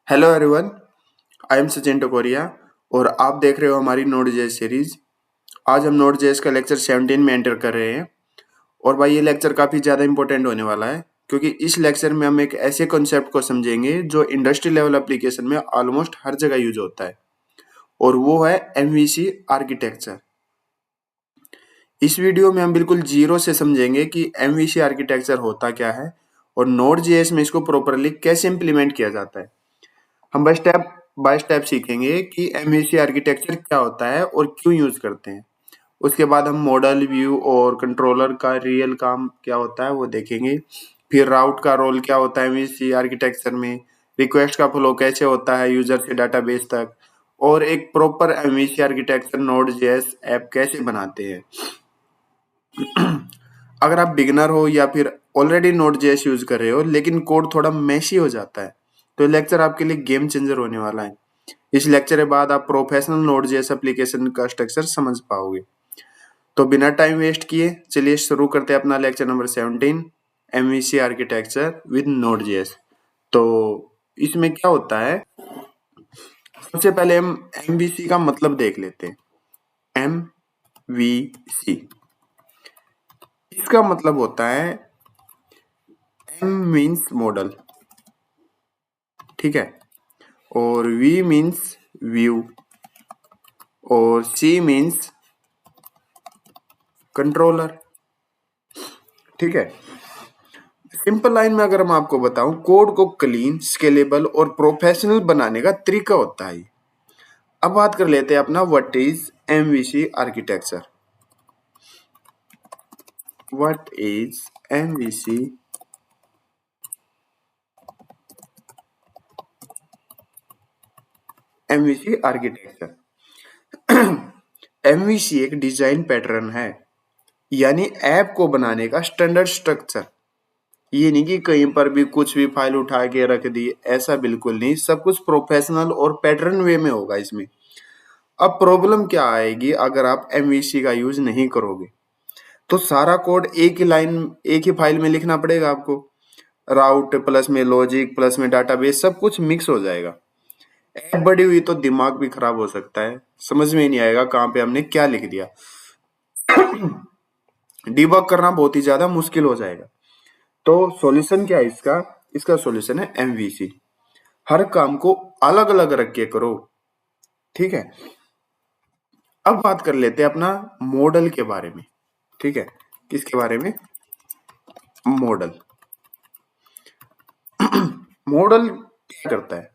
Hello everyone, I am Sachin Takoria और आप देख रहे हो हमारी नोड जेएस सीरीज। आज हम नोड जेएस का लेक्चर 17 में एंटर कर रहे हैं और भाई ये लेक्चर काफ़ी ज़्यादा इंपॉर्टेंट होने वाला है क्योंकि इस लेक्चर में हम एक ऐसे कॉन्सेप्ट को समझेंगे जो इंडस्ट्री लेवल एप्लीकेशन में ऑलमोस्ट हर जगह यूज होता है और वो है एमवीसी आर्किटेक्चर। इस वीडियो में हम बिल्कुल जीरो से समझेंगे कि एमवीसी आर्किटेक्चर होता क्या है और नोड जेएस में इसको प्रॉपरली कैसे इम्प्लीमेंट किया जाता है। हम स्टेप बाय स्टेप सीखेंगे कि एमवीसी आर्किटेक्चर क्या होता है और क्यों यूज करते हैं। उसके बाद हम मॉडल व्यू और कंट्रोलर का रियल काम क्या होता है वो देखेंगे। फिर राउट का रोल क्या होता है एमवीसी आर्किटेक्चर में, रिक्वेस्ट का फ्लो कैसे होता है यूजर से डाटाबेस तक, और एक proper MVC architecture node JS app कैसे बनाते हैं। अगर आप बिगनर हो या फिर ऑलरेडी नोड जेएस यूज कर रहे हो लेकिन कोड थोड़ा मेशी हो जाता है तो लेक्चर आपके लिए गेम चेंजर होने वाला है। इस लेक्चर के बाद आप प्रोफेशनल नोड जेएस एप्लीकेशन का स्ट्रक्चर समझ पाओगे। तो बिना टाइम वेस्ट किए चलिए शुरू करते हैं अपना lecture number 17, MVC architecture with node JS. तो इसमें क्या होता है, सबसे पहले हम एमवीसी का मतलब देख लेते हैं। एमवीसी इसका मतलब होता है एम मीन्स मॉडल, ठीक है, और वी मीन्स व्यू और सी मीन्स कंट्रोलर, ठीक है। सिंपल लाइन में अगर मैं आपको बताऊं, कोड को क्लीन, स्केलेबल और प्रोफेशनल बनाने का तरीका होता है। अब बात कर लेते हैं अपना what is MVC architecture. What is MVC MVC architecture. MVC एक डिजाइन पैटर्न है, यानी ऐप को बनाने का स्टैंडर्ड स्ट्रक्चर। ये नहीं कि कहीं पर भी कुछ भी फाइल उठा के रख दी, ऐसा बिल्कुल नहीं। सब कुछ प्रोफेशनल और पैटर्न वे में होगा इसमें। अब प्रॉब्लम क्या आएगी अगर आप एमवीसी का यूज नहीं करोगे, तो सारा कोड एक ही लाइन एक ही फाइल में लिखना पड़ेगा आपको। राउट प्लस में लॉजिक प्लस में डाटाबेस सब कुछ मिक्स हो जाएगा। ऐप बड़ी हुई तो दिमाग भी खराब हो सकता है, समझ में ही नहीं आएगा कहाँ पे हमने क्या लिख दिया। डिबग करना बहुत ही ज्यादा मुश्किल हो जाएगा। तो सॉल्यूशन क्या है इसका? इसका सॉल्यूशन है एमवीसी। हर काम को अलग अलग रख के करो, ठीक है। अब बात कर लेते हैं अपना मॉडल के बारे में, ठीक है। किसके बारे में? मॉडल। मॉडल क्या करता है?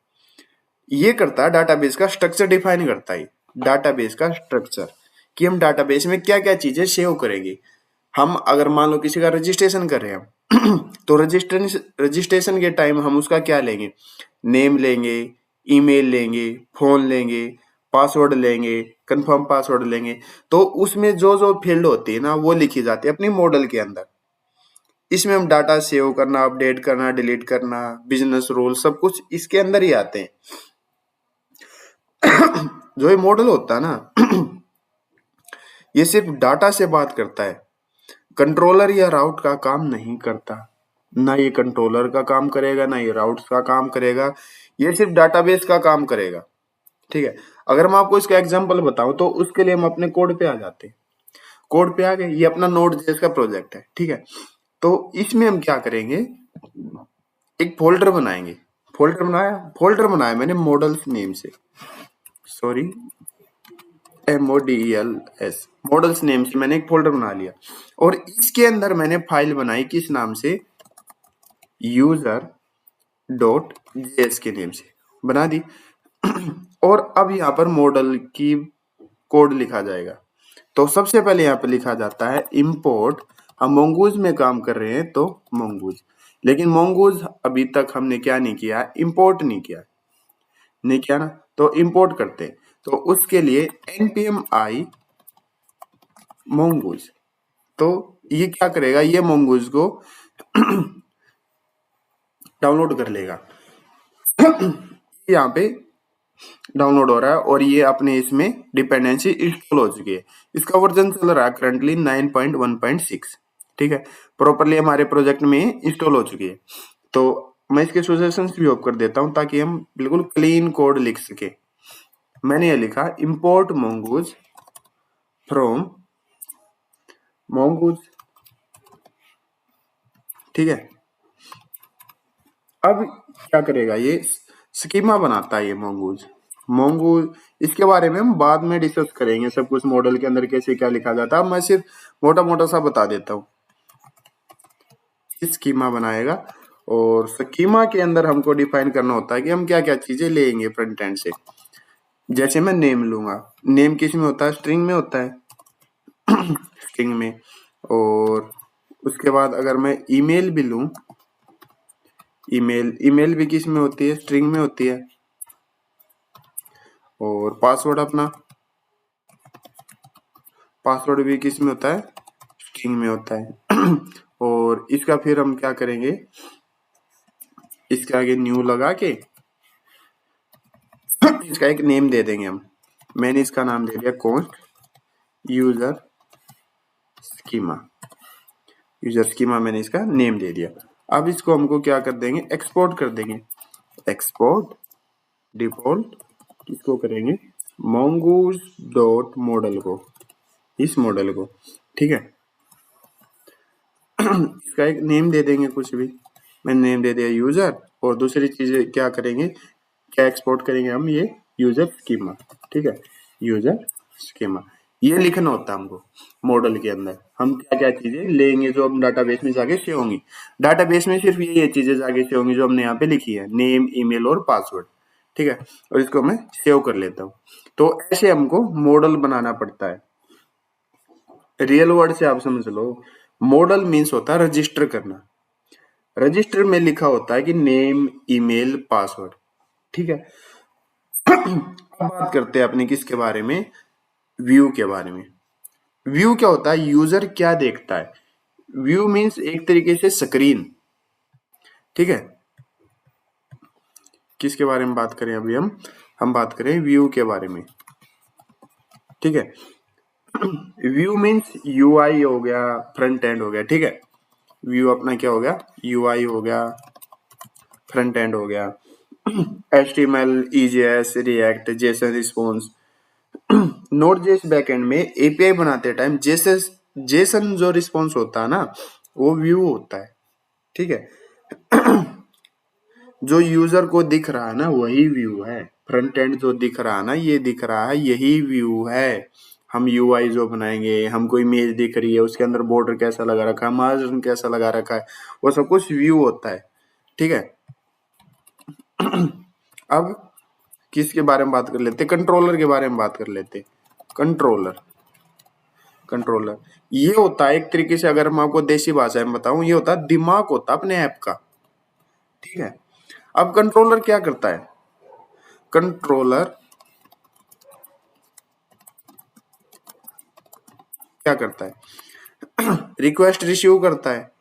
ये करता है डाटाबेस का स्ट्रक्चर डिफाइन करता है। डाटाबेस का स्ट्रक्चर कि हम डाटाबेस में क्या क्या चीजें सेव करेंगे। हम अगर मान लो किसी का रजिस्ट्रेशन कर रहे हैं तो रजिस्ट्रेशन के टाइम हम उसका क्या लेंगे? नेम लेंगे, ईमेल लेंगे, फोन लेंगे, पासवर्ड लेंगे, कंफर्म पासवर्ड लेंगे। तो उसमें जो जो फील्ड होती है ना वो लिखी जाती है अपनी मॉडल के अंदर। इसमें हम डाटा सेव करना, अपडेट करना, डिलीट करना, बिजनेस रूल सब कुछ इसके अंदर ही आते हैं। जो ये मॉडल होता है ना ये सिर्फ डाटा से बात करता है, कंट्रोलर या राउट का काम नहीं करता। ना ये कंट्रोलर का काम करेगा, ना ये राउट का काम करेगा, ये सिर्फ डाटाबेस का काम करेगा, ठीक है। अगर मैं आपको इसका एग्जांपल बताऊं तो उसके लिए हम अपने कोड पे आ जाते हैं। कोड पे आ गए, ये अपना नोड जेएस का प्रोजेक्ट है, ठीक है। तो इसमें हम क्या करेंगे, एक फोल्डर बनाएंगे। फोल्डर बनाया मैंने मॉडल्स नेम से, सॉरी MODELS, मॉडल्स नेम से मैंने एक फोल्डर बना लिया और इसके अंदर मैंने फाइल बनाई किस नाम से? user.js के नेम से बना दी। और अब यहाँ पर मॉडल की कोड लिखा जाएगा। तो सबसे पहले यहाँ पे लिखा जाता है इंपोर्ट। हम मोंगूज में काम कर रहे हैं तो मोंगूज, लेकिन मोंगूज अभी तक हमने क्या नहीं किया? इंपोर्ट नहीं किया ना, तो इंपोर्ट करते हैं। तो उसके लिए npm i mongoose, तो ये क्या करेगा? ये mongoose को डाउनलोड कर लेगा। यहाँ पे डाउनलोड हो रहा है और ये अपने इसमें डिपेंडेंसी इंस्टॉल हो चुकी है। इसका वर्जन चल रहा है करंटली 9.1.6, ठीक है। प्रॉपरली हमारे प्रोजेक्ट में इंस्टॉल हो चुकी है। तो मैं इसके सजेशंस भी ऑफ कर देता हूँ ताकि हम बिल्कुल क्लीन कोड लिख सके। मैंने ये लिखा इंपोर्ट mongoose फ्रॉम mongoose, ठीक है। अब क्या करेगा ये, स्कीमा बनाता है ये mongoose। इसके बारे में हम बाद में डिस्कस करेंगे, सब कुछ मॉडल के अंदर कैसे क्या लिखा जाता है। मैं सिर्फ मोटा मोटा सा बता देता हूँ। स्कीमा बनाएगा और स्कीमा के अंदर हमको डिफाइन करना होता है कि हम क्या क्या चीजें लेंगे फ्रंट एंड से। जैसे मैं नेम लूंगा, नेम किस में होता है, स्ट्रिंग में होता है, स्ट्रिंग में। और उसके बाद अगर मैं ईमेल भी लूं, ईमेल भी किस में होती है, स्ट्रिंग में होती है। और पासवर्ड अपना, पासवर्ड भी किस में होता है, स्ट्रिंग में होता है। और इसका फिर हम क्या करेंगे, इसके आगे न्यू लगा के इसका एक नेम दे देंगे हम। मैंने इसका नाम दे दिया const user schema. User schema मैंने इसका नेम दे दिया। अब इसको हमको क्या कर देंगे, एक्सपोर्ट कर देंगे। एक्सपोर्ट डिफॉल्ट किसको करेंगे, mongoose डॉट मॉडल को, इस मॉडल को, ठीक है। इसका एक नेम दे देंगे कुछ भी, मैंने नेम दे दिया यूजर। और दूसरी चीज क्या करेंगे, क्या एक्सपोर्ट करेंगे हम, ये यूजर स्कीमा, ठीक है। यूजर स्कीमा ये लिखना होता है हमको मॉडल के अंदर। हम क्या क्या चीजें लेंगे जो हम डाटाबेस में जाके सेव होंगी। डाटाबेस में सिर्फ ये चीजें जाके सेव होंगी जो हमने यहाँ पे लिखी है, नेम, ईमेल और पासवर्ड, ठीक है। और इसको मैं सेव कर लेता हूँ। तो ऐसे हमको मॉडल बनाना पड़ता है। रियल वर्ड से आप समझ लो, मॉडल मीन्स होता है रजिस्टर करना। रजिस्टर में लिखा होता है कि नेम, ईमेल, पासवर्ड, ठीक है। अब बात करते हैं अपने किसके बारे में, व्यू के बारे में। व्यू क्या होता है, यूजर क्या देखता है। व्यू मीन्स एक तरीके से स्क्रीन, ठीक है। किसके बारे में बात करें अभी हम बात करें व्यू के बारे में, ठीक है। व्यू मीन्स यूआई हो गया, फ्रंट एंड हो गया, ठीक है। व्यू अपना क्या हो गया, यूआई हो गया, फ्रंट एंड हो गया। HTML, EJS, react, Jason response. Node JS backend में एपीआई बनाते टाइम जेसन जो रिस्पॉन्स होता है ना, वो व्यू होता है, ठीक है। जो यूजर को दिख रहा है ना वही व्यू है। फ्रंट एंड जो दिख रहा है ना, ये दिख रहा है, यही व्यू है। हम यूआई जो बनाएंगे, हमको इमेज दिख रही है, उसके अंदर बॉर्डर कैसा लगा रखा है, मार्जिन कैसा लगा रखा है, वो सब कुछ व्यू होता है, ठीक है। अब किसके बारे में बात कर लेते, कंट्रोलर के बारे में बात कर लेते। कंट्रोलर, कंट्रोलर ये होता है एक तरीके से, अगर मैं आपको देसी भाषा में बताऊं, ये होता है दिमाग होता है अपने ऐप का, ठीक है। अब कंट्रोलर क्या करता है, कंट्रोलर क्या करता है, रिक्वेस्ट रिसीव करता है,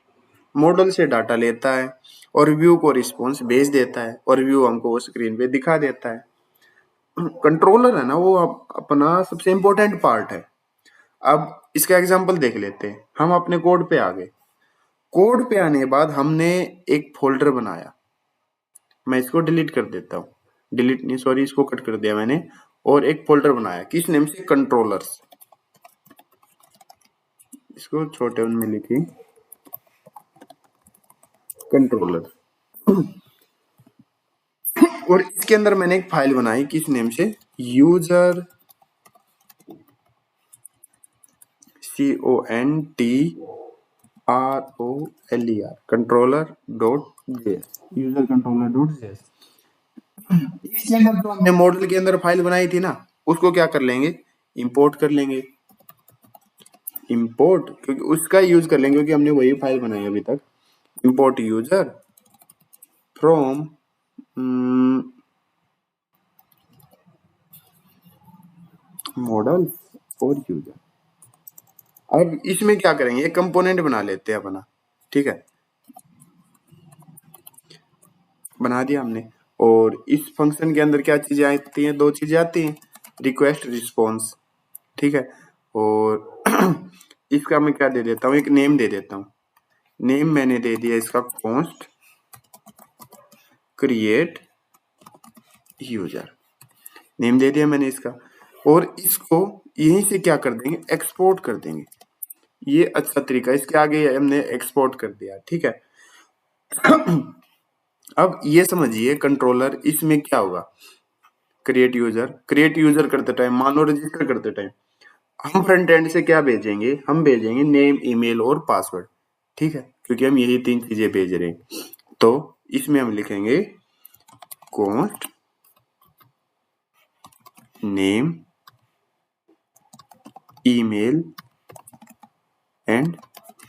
मॉडल से डाटा लेता है और व्यू को रिस्पॉन्स भेज देता है और व्यू हमको वो स्क्रीन पे दिखा देता है। कंट्रोलर है ना, वो अपना सबसे इंपॉर्टेंट पार्ट है। अब इसका एग्जांपल देख लेते हैं। हम अपने कोड पे आ गए। कोड पे आने के बाद हमने एक फोल्डर बनाया, मैं इसको डिलीट कर देता हूँ, डिलीट नहीं सॉरी, इसको कट कर दिया मैंने। और एक फोल्डर बनाया किस नेम से, कंट्रोलर्स। इसको छोटे उनमें लिखी कंट्रोलर। और इसके अंदर मैंने एक फाइल बनाई किस नेम से, यूजर CONTROLER कंट्रोलर.js, यूजर कंट्रोलर.js। इसके अंदर जो हमने मॉडल के अंदर फाइल बनाई थी ना, उसको क्या कर लेंगे, इंपोर्ट कर लेंगे। इंपोर्ट क्योंकि उसका यूज कर लेंगे क्योंकि हमने वही फाइल बनाई अभी तक। इंपोर्ट यूजर फ्रॉम मॉडल और यूजर। अब इसमें क्या करेंगे, एक कंपोनेंट बना लेते हैं अपना, ठीक है। बना दिया हमने। और इस फंक्शन के अंदर क्या चीजें आती हैं, दो चीजें आती हैं, रिक्वेस्ट रिस्पॉन्स, ठीक है। और इसका मैं क्या दे देता हूँ, एक नेम दे देता हूँ। नेम मैंने दे दिया इसका कॉन्स्ट क्रिएट यूजर, नेम दे दिया मैंने इसका, और इसको यहीं से क्या कर देंगे, एक्सपोर्ट कर देंगे। ये अच्छा तरीका, इसके आगे हमने एक्सपोर्ट कर दिया, ठीक है। अब ये समझिए कंट्रोलर, इसमें क्या होगा, क्रिएट यूजर करते टाइम, मान लो रजिस्टर करते टाइम हम फ्रंट एंड से क्या भेजेंगे, हम भेजेंगे नेम, ईमेल और पासवर्ड, ठीक है, क्योंकि हम यही 3 चीजें भेज रहे हैं। तो इसमें हम लिखेंगे const name, email and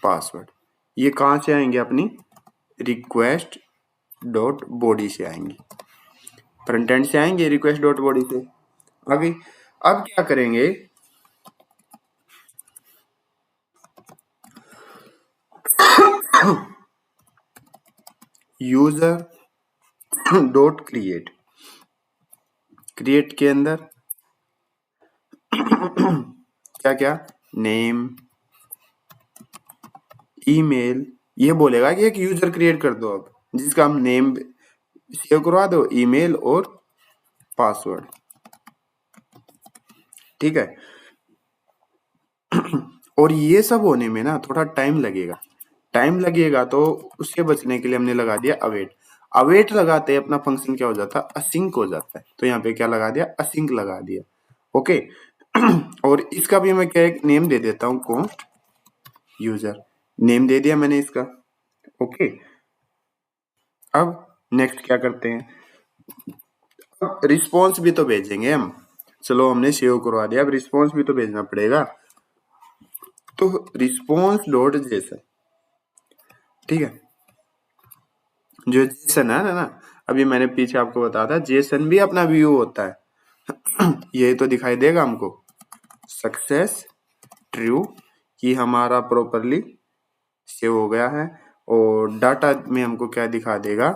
password. ये कहाँ से आएंगे, अपनी रिक्वेस्ट डॉट बॉडी से आएंगे, फ्रंट एंड से आएंगे, रिक्वेस्ट डॉट बॉडी से आ गई। अब क्या करेंगे, यूजर डॉट क्रिएट, क्रिएट के अंदर क्या क्या, नेम, ईमेल, ये बोलेगा कि एक यूजर क्रिएट कर दो अब, जिसका हम नेम सेव करवा दो, ईमेल और पासवर्ड, ठीक है। और ये सब होने में ना थोड़ा टाइम लगेगा, तो उससे बचने के लिए हमने लगा दिया अवेट। अवेट लगाते अपना फंक्शन क्या हो जाता है, असिंक हो जाता है, तो यहाँ पे क्या लगा दिया, असिंक लगा दिया, ओके। और इसका भी मैं क्या एक नेम दे देता हूँ, कॉन्स्ट यूजर, नेम दे दिया मैंने इसका, ओके। अब नेक्स्ट क्या करते हैं, अब रिस्पॉन्स भी तो भेजेंगे हम, चलो हमने सेव करवा दिया, अब रिस्पॉन्स भी तो भेजना पड़ेगा, तो रिस्पॉन्स डॉट जेसन, ठीक है। जो जेसन है ना, अभी मैंने पीछे आपको बताया था, जेसन भी अपना व्यू होता है। ये तो दिखाई देगा हमको, सक्सेस ट्रू, कि हमारा प्रॉपरली सेव हो गया है, और डाटा में हमको क्या दिखा देगा,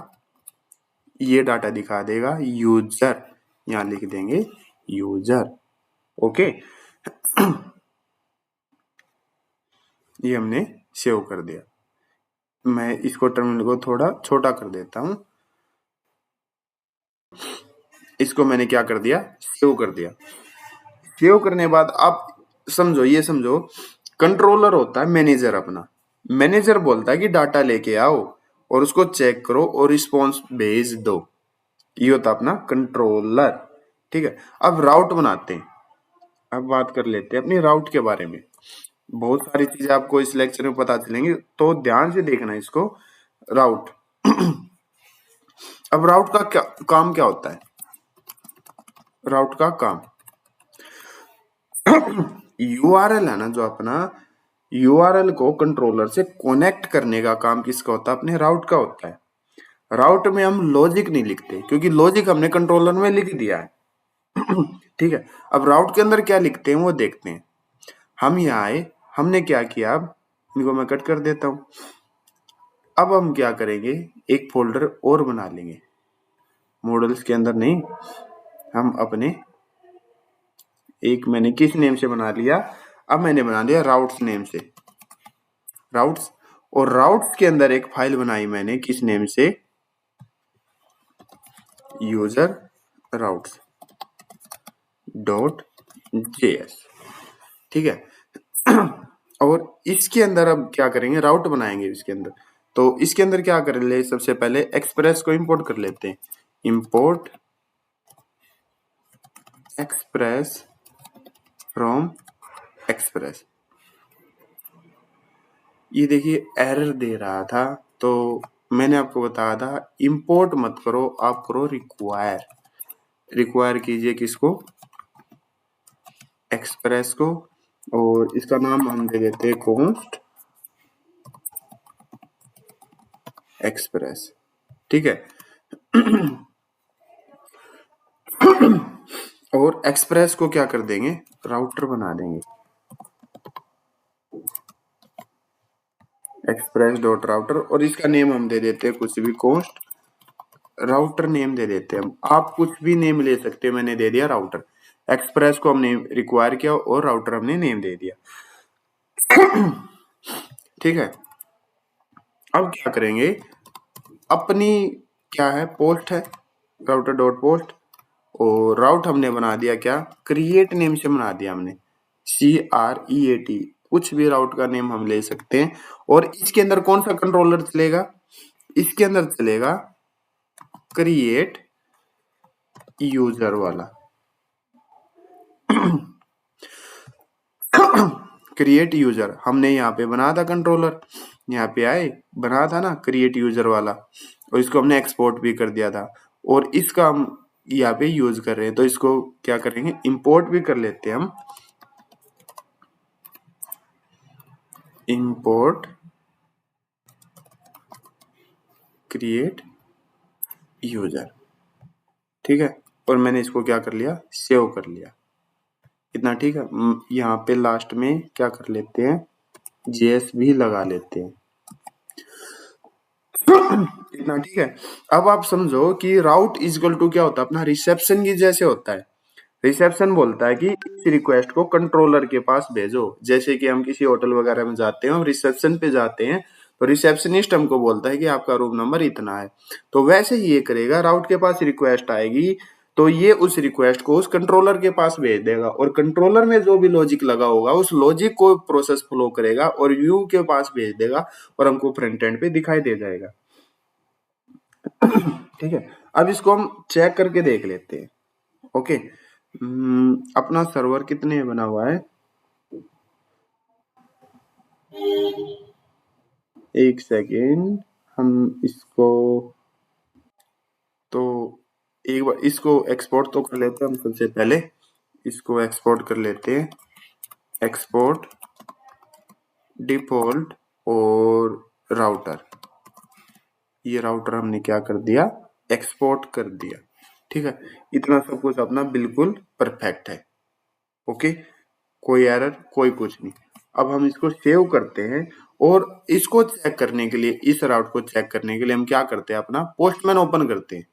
ये डाटा दिखा देगा यूजर, यहां लिख देंगे यूजर, ओके। ये हमने सेव कर दिया, मैं इसको टर्मिनल को थोड़ा छोटा कर देता हूं, इसको मैंने क्या कर दिया, सेव कर दिया। सेव करने के बाद आप समझो, ये समझो कंट्रोलर होता है मैनेजर अपना, मैनेजर बोलता है कि डाटा लेके आओ और उसको चेक करो और रिस्पॉन्स भेज दो, ये होता अपना कंट्रोलर, ठीक है। अब राउट बनाते हैं, अब बात कर लेते हैं अपनी राउट के बारे में। बहुत सारी चीजें आपको इस लेक्चर में पता चलेंगी, तो ध्यान से देखना इसको, राउट। अब राउट का क्या काम, क्या होता है राउट का काम, यूआरएल है ना जो अपना, यूआरएल को कंट्रोलर से कनेक्ट करने का काम किसका होता है, अपने राउट का होता है। राउट में हम लॉजिक नहीं लिखते, क्योंकि लॉजिक हमने कंट्रोलर में लिख दिया है। ठीक है, अब राउट के अंदर क्या लिखते हैं वो देखते हैं। हम यहाँ आए, हमने क्या किया, अब इनको मैं कट कर देता हूं। अब हम क्या करेंगे, एक फोल्डर और बना लेंगे, मॉडल्स के अंदर नहीं, हम अपने एक मैंने किस नेम से बना लिया, अब मैंने बना लिया राउट्स नेम से, राउट्स, और राउट्स के अंदर एक फाइल बनाई मैंने किस नेम से, यूजर राउट्स डॉट जेएस, ठीक है। और इसके अंदर अब क्या करेंगे, राउट बनाएंगे इसके अंदर। तो इसके अंदर क्या कर ले, सबसे पहले एक्सप्रेस को इंपोर्ट कर लेते हैं, इंपोर्ट एक्सप्रेस फ्रॉम एक्सप्रेस। ये देखिए एरर दे रहा था, तो मैंने आपको बताया था इंपोर्ट मत करो, आप करो रिक्वायर, रिक्वायर कीजिए किसको, एक्सप्रेस को, और इसका नाम हम दे देते हैं कॉन्स्ट एक्सप्रेस, ठीक है। और एक्सप्रेस को क्या कर देंगे, राउटर बना देंगे, एक्सप्रेस डॉट राउटर, और इसका नेम हम दे देते हैं कुछ भी, कॉन्स्ट राउटर नेम दे देते हैं हम, आप कुछ भी नेम ले सकते हैं, मैंने दे दिया राउटर। एक्सप्रेस को हमने रिक्वायर किया और राउटर हमने नेम दे दिया, ठीक है। अब क्या करेंगे, अपनी क्या है, पोस्ट है, राउटर डॉट पोस्ट, और राउट हमने बना दिया क्या, क्रिएट नेम से बना दिया हमने, CREAT, कुछ भी राउट का नेम हम ले सकते हैं। और इसके अंदर कौन सा कंट्रोलर चलेगा, इसके अंदर चलेगा क्रिएट यूजर वाला। क्रिएट यूजर हमने यहाँ पे बना था कंट्रोलर, यहाँ पे आए बना था ना क्रिएट यूजर वाला, और इसको हमने एक्सपोर्ट भी कर दिया था, और इसका हम यहाँ पे यूज कर रहे हैं, तो इसको क्या करेंगे, इंपोर्ट भी कर लेते हैं हम, इंपोर्ट क्रिएट यूजर, ठीक है। और मैंने इसको क्या कर लिया, सेव कर लिया, इतना ठीक है। यहाँ पे लास्ट में क्या कर लेते हैं, JS भी लगा लेते हैं, इतना ठीक है। अब आप समझो कि राउट इजकल टू क्या होता है, अपना रिसेप्शन की जैसे होता है। रिसेप्शन बोलता है कि इस रिक्वेस्ट को कंट्रोलर के पास भेजो, जैसे कि हम किसी होटल वगैरह में जाते हैं, हम रिसेप्शन पे जाते हैं, तो रिसेप्शनिस्ट हमको बोलता है कि आपका रूम नंबर इतना है, तो वैसे ही ये करेगा, राउट के पास रिक्वेस्ट आएगी तो ये उस रिक्वेस्ट को उस कंट्रोलर के पास भेज देगा, और कंट्रोलर में जो भी लॉजिक लगा होगा उस लॉजिक को प्रोसेस फ्लो करेगा और व्यू के पास भेज देगा, और हमको फ्रंट एंड पे दिखाई दे जाएगा, ठीक है। अब इसको हम चेक करके देख लेते हैं, ओके। अपना सर्वर कितने बना हुआ है, एक सेकेंड, हम इसको तो एक बार इसको एक्सपोर्ट तो कर लेते हैं हम, सबसे पहले इसको एक्सपोर्ट कर लेते हैं, एक्सपोर्ट डिफॉल्ट और राउटर, ये राउटर हमने क्या कर दिया, एक्सपोर्ट कर दिया, ठीक है। इतना सब कुछ अपना बिल्कुल परफेक्ट है, ओके, कोई एरर कोई कुछ नहीं। अब हम इसको सेव करते हैं, और इसको चेक करने के लिए, इस राउट को चेक करने के लिए हम क्या करते हैं, अपना पोस्टमैन ओपन करते हैं,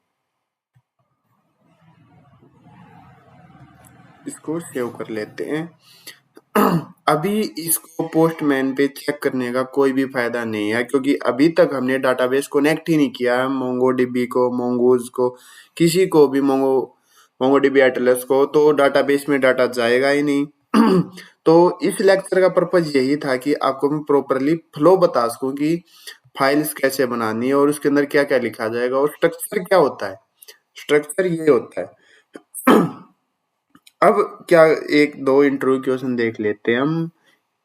इसको सेव कर लेते हैं। अभी इसको पोस्टमैन पे चेक करने का कोई भी फायदा नहीं है, क्योंकि अभी तक हमने डाटाबेस कनेक्ट ही नहीं किया है, मोंगोडीबी को, मोंगूज को, किसी को भी, मोंगोडीबी एटलस को, तो डाटाबेस में डाटा जाएगा ही नहीं। तो इस लेक्चर का पर्पज यही था कि आपको मैं प्रॉपरली फ्लो बता सकूं कि फाइल्स कैसे बनानी है और उसके अंदर क्या क्या लिखा जाएगा, और स्ट्रक्चर क्या होता है, स्ट्रक्चर ये होता है। अब क्या, एक दो इंटरव्यू क्वेश्चन देख लेते हैं हम,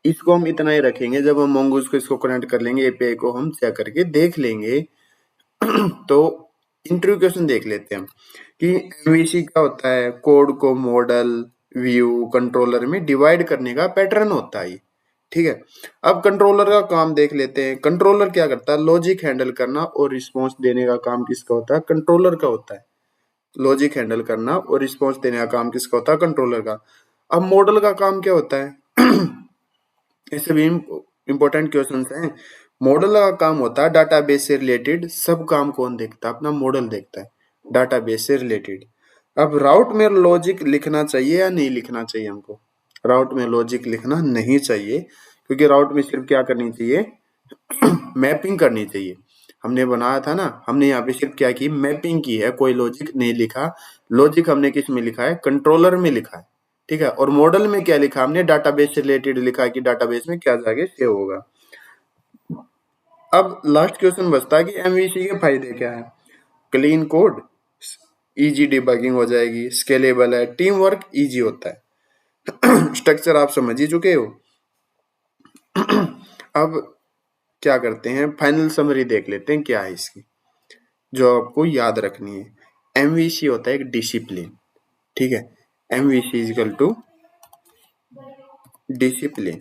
इसको हम इतना ही रखेंगे, जब हम मोंगूज को इसको कनेक्ट कर लेंगे, एपीआई को हम चेक करके देख लेंगे। तो इंटरव्यू क्वेश्चन देख लेते हैं हम कि एमवीसी क्या होता है, कोड को मॉडल, व्यू, कंट्रोलर में डिवाइड करने का पैटर्न होता है, ठीक है। अब कंट्रोलर का काम देख लेते हैं, कंट्रोलर क्या करता है, लॉजिक हैंडल करना और रिस्पॉन्स देने का काम किसका होता है, कंट्रोलर का होता है। लॉजिक हैंडल करना और रिस्पॉन्स देने का काम किसका होता है, कंट्रोलर का। अब मॉडल का काम क्या होता है, ऐसे भी इंपॉर्टेंट क्वेश्चन हैं। मॉडल का काम होता है डाटाबेस से रिलेटेड सब काम कौन देखता है, अपना मॉडल देखता है, डाटाबेस से रिलेटेड। अब राउट में लॉजिक लिखना चाहिए या नहीं लिखना चाहिए हमको, राउट में लॉजिक लिखना नहीं चाहिए, क्योंकि राउट में सिर्फ क्या करनी चाहिए, मैपिंग करनी चाहिए। हमने बनाया था ना, हमने यहाँ पे सिर्फ क्या की, मैपिंग की है, कोई लॉजिक नहीं लिखा। लॉजिक हमने किस में लिखा है, कंट्रोलर में लिखा है, ठीक है। और मॉडल में क्या लिखा हमने, डाटाबेस से रिलेटेड लिखा है कि डाटाबेस में क्या जाके सेव होगा। अब लास्ट क्वेश्चन बचता है कि एमवीसी के फायदे क्या है, क्लीन कोड, इजी डिबगिंग हो जाएगी, स्केलेबल है, टीम वर्क इजी होता है। स्ट्रक्चर आप समझ ही चुके हो। अब क्या करते हैं, फाइनल समरी देख लेते हैं क्या है इसकी, जो आपको याद रखनी है। एमवीसी होता है एक डिसिप्लिन, ठीक है, एमवीसी इजिकल टू डिसिप्लिन।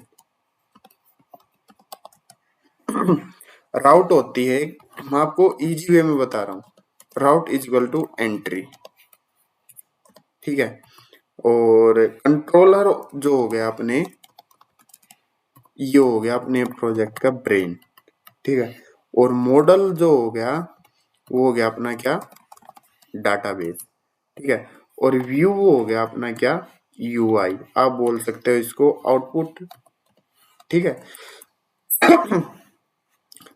राउट होती है, मैं आपको इजी वे में बता रहा हूँ, राउट इजिकल टू एंट्री, ठीक है। और कंट्रोलर जो हो गया अपने, ये हो गया अपने प्रोजेक्ट का ब्रेन, ठीक है। और मॉडल जो हो गया वो हो गया अपना क्या, डाटाबेस, ठीक है। और व्यू हो गया अपना क्या, यूआई, आप बोल सकते हो इसको आउटपुट, ठीक है।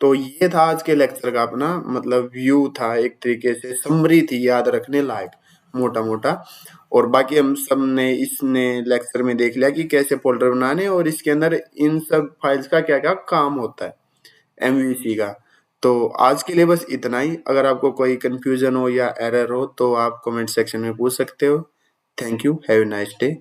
तो ये था आज के लेक्चर का अपना मतलब व्यू था, एक तरीके से समरी थी याद रखने लायक मोटा-मोटा। और बाकी हम सब ने इसने लेक्चर में देख लिया कि कैसे फ़ोल्डर बनाने और इसके अंदर इन सब फाइल्स का क्या-क्या काम होता है एमवीसी का। तो आज के लिए बस इतना ही। अगर आपको कोई कन्फ्यूज़न हो या एरर हो तो आप कमेंट सेक्शन में पूछ सकते हो। Thank you, have a nice day.